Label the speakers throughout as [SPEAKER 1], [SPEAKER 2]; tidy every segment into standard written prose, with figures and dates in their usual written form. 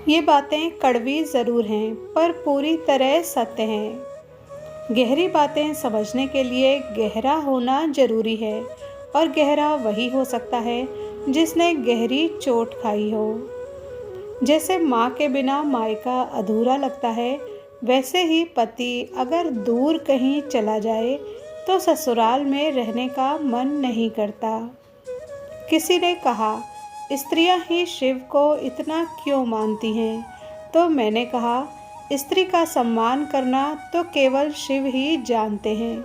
[SPEAKER 1] ये बातें कड़वी ज़रूर हैं, पर पूरी तरह सत्य हैं। गहरी बातें समझने के लिए गहरा होना ज़रूरी है, और गहरा वही हो सकता है जिसने गहरी चोट खाई हो। जैसे माँ के बिना मायका अधूरा लगता है, वैसे ही पति अगर दूर कहीं चला जाए तो ससुराल में रहने का मन नहीं करता। किसी ने कहा, स्त्रियां ही शिव को इतना क्यों मानती हैं? तो मैंने कहा, स्त्री का सम्मान करना तो केवल शिव ही जानते हैं।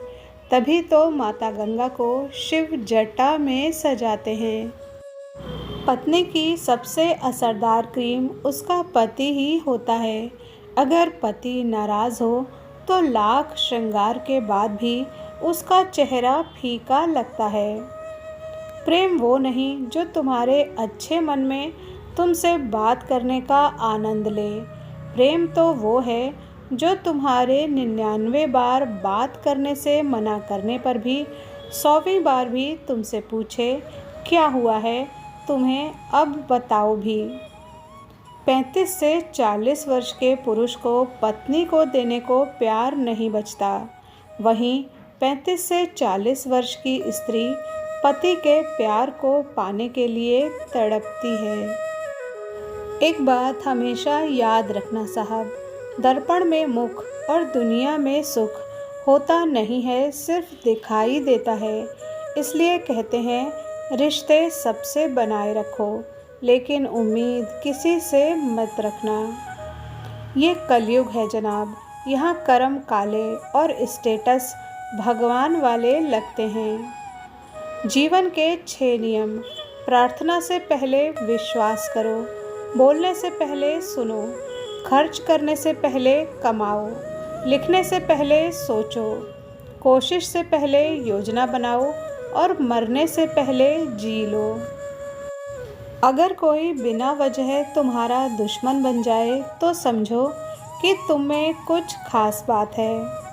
[SPEAKER 1] तभी तो माता गंगा को शिव जटा में सजाते हैं। पत्नी की सबसे असरदार क्रीम उसका पति ही होता है। अगर पति नाराज़ हो तो लाख श्रृंगार के बाद भी उसका चेहरा फीका लगता है। प्रेम वो नहीं जो तुम्हारे अच्छे मन में तुमसे बात करने का आनंद ले। प्रेम तो वो है जो तुम्हारे 99 बार बात करने से मना करने पर भी 100वीं बार भी तुमसे पूछे, क्या हुआ है तुम्हें, अब बताओ भी। 35 से 40 वर्ष के पुरुष को पत्नी को देने को प्यार नहीं बचता। वहीं 35 से 40 वर्ष की स्त्री पति के प्यार को पाने के लिए तड़पती है। एक बात हमेशा याद रखना साहब, दर्पण में मुख और दुनिया में सुख होता नहीं है, सिर्फ दिखाई देता है। इसलिए कहते हैं, रिश्ते सबसे बनाए रखो, लेकिन उम्मीद किसी से मत रखना। ये कलयुग है जनाब, यहाँ कर्म काले और स्टेटस भगवान वाले लगते हैं। जीवन के 6 नियम। प्रार्थना से पहले विश्वास करो, बोलने से पहले सुनो, खर्च करने से पहले कमाओ, लिखने से पहले सोचो, कोशिश से पहले योजना बनाओ और मरने से पहले जी लो। अगर कोई बिना वजह तुम्हारा दुश्मन बन जाए तो समझो कि तुम में कुछ खास बात है।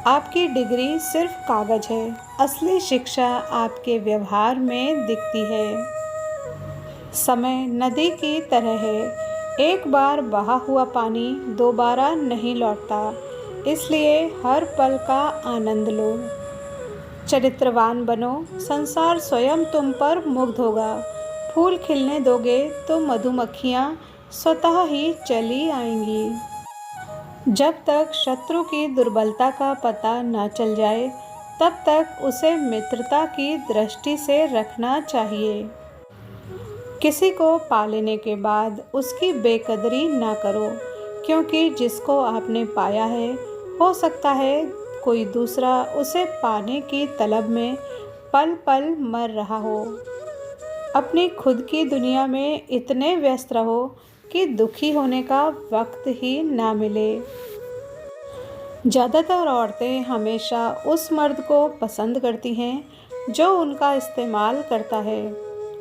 [SPEAKER 1] आपकी डिग्री सिर्फ कागज है, असली शिक्षा आपके व्यवहार में दिखती है। समय नदी की तरह है, एक बार बहा हुआ पानी दोबारा नहीं लौटता, इसलिए हर पल का आनंद लो। चरित्रवान बनो, संसार स्वयं तुम पर मुग्ध होगा। फूल खिलने दोगे तो मधुमक्खियाँ स्वतः ही चली आएंगी। जब तक शत्रु की दुर्बलता का पता न चल जाए, तब तक उसे मित्रता की दृष्टि से रखना चाहिए। किसी को पा लेने के बाद उसकी बेकदरी ना करो, क्योंकि जिसको आपने पाया है, हो सकता है कोई दूसरा उसे पाने की तलब में पल पल मर रहा हो। अपनी खुद की दुनिया में इतने व्यस्त रहो कि दुखी होने का वक्त ही ना मिले। ज़्यादातर औरतें हमेशा उस मर्द को पसंद करती हैं जो उनका इस्तेमाल करता है,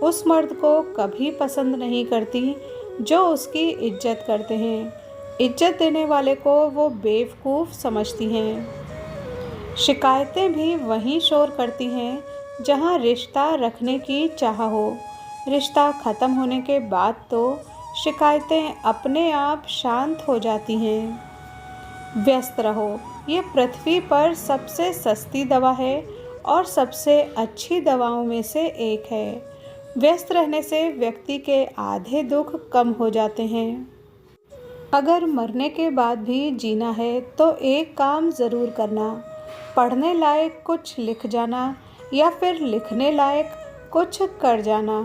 [SPEAKER 1] उस मर्द को कभी पसंद नहीं करती जो उसकी इज्जत करते हैं। इज्जत देने वाले को वो बेवकूफ़ समझती हैं। शिकायतें भी वहीं शोर करती हैं जहाँ रिश्ता रखने की चाह हो। रिश्ता ख़त्म होने के बाद तो शिकायतें अपने आप शांत हो जाती हैं। व्यस्त रहो, ये पृथ्वी पर सबसे सस्ती दवा है और सबसे अच्छी दवाओं में से एक है। व्यस्त रहने से व्यक्ति के आधे दुख कम हो जाते हैं। अगर मरने के बाद भी जीना है तो एक काम ज़रूर करना, पढ़ने लायक कुछ लिख जाना या फिर लिखने लायक कुछ कर जाना।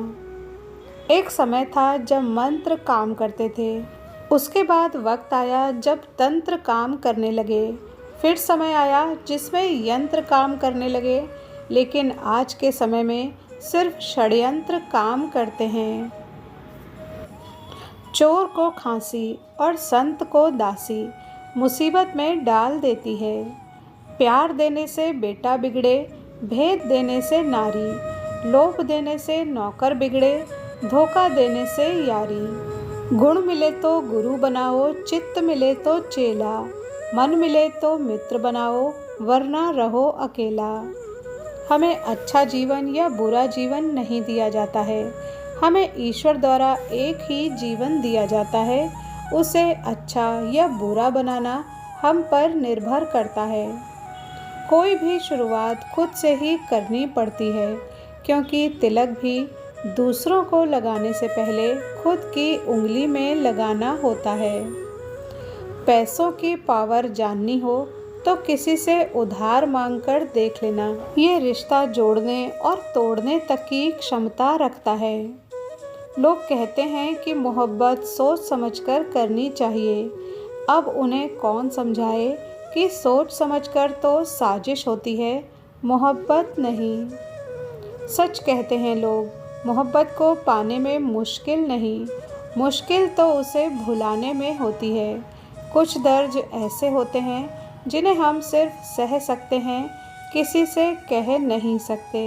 [SPEAKER 1] एक समय था जब मंत्र काम करते थे, उसके बाद वक्त आया जब तंत्र काम करने लगे, फिर समय आया जिसमें यंत्र काम करने लगे, लेकिन आज के समय में सिर्फ षड्यंत्र काम करते हैं। चोर को खांसी और संत को दासी मुसीबत में डाल देती है। प्यार देने से बेटा बिगड़े, भेद देने से नारी, लोभ देने से नौकर बिगड़े, धोखा देने से यारी। गुण मिले तो गुरु बनाओ, चित्त मिले तो चेला, मन मिले तो मित्र बनाओ, वरना रहो अकेला। हमें अच्छा जीवन या बुरा जीवन नहीं दिया जाता है, हमें ईश्वर द्वारा एक ही जीवन दिया जाता है, उसे अच्छा या बुरा बनाना हम पर निर्भर करता है। कोई भी शुरुआत खुद से ही करनी पड़ती है, क्योंकि तिलक भी दूसरों को लगाने से पहले खुद की उंगली में लगाना होता है। पैसों की पावर जाननी हो तो किसी से उधार मांगकर देख लेना। ये रिश्ता जोड़ने और तोड़ने तक की क्षमता रखता है। लोग कहते हैं कि मोहब्बत सोच समझकर करनी चाहिए। अब उन्हें कौन समझाए कि सोच समझकर तो साजिश होती है, मोहब्बत नहीं। सच कहते हैं लोग, मोहब्बत को पाने में मुश्किल नहीं, मुश्किल तो उसे भुलाने में होती है। कुछ दर्द ऐसे होते हैं जिन्हें हम सिर्फ सह सकते हैं, किसी से कह नहीं सकते।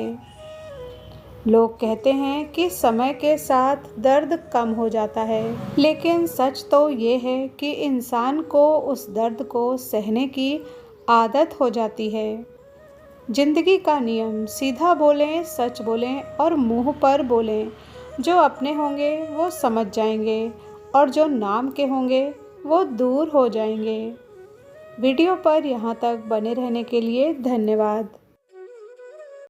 [SPEAKER 1] लोग कहते हैं कि समय के साथ दर्द कम हो जाता है, लेकिन सच तो ये है कि इंसान को उस दर्द को सहने की आदत हो जाती है। जिंदगी का नियम सीधा बोलें, सच बोलें और मुंह पर बोलें। जो अपने होंगे वो समझ जाएंगे और जो नाम के होंगे वो दूर हो जाएंगे। वीडियो पर यहाँ तक बने रहने के लिए धन्यवाद।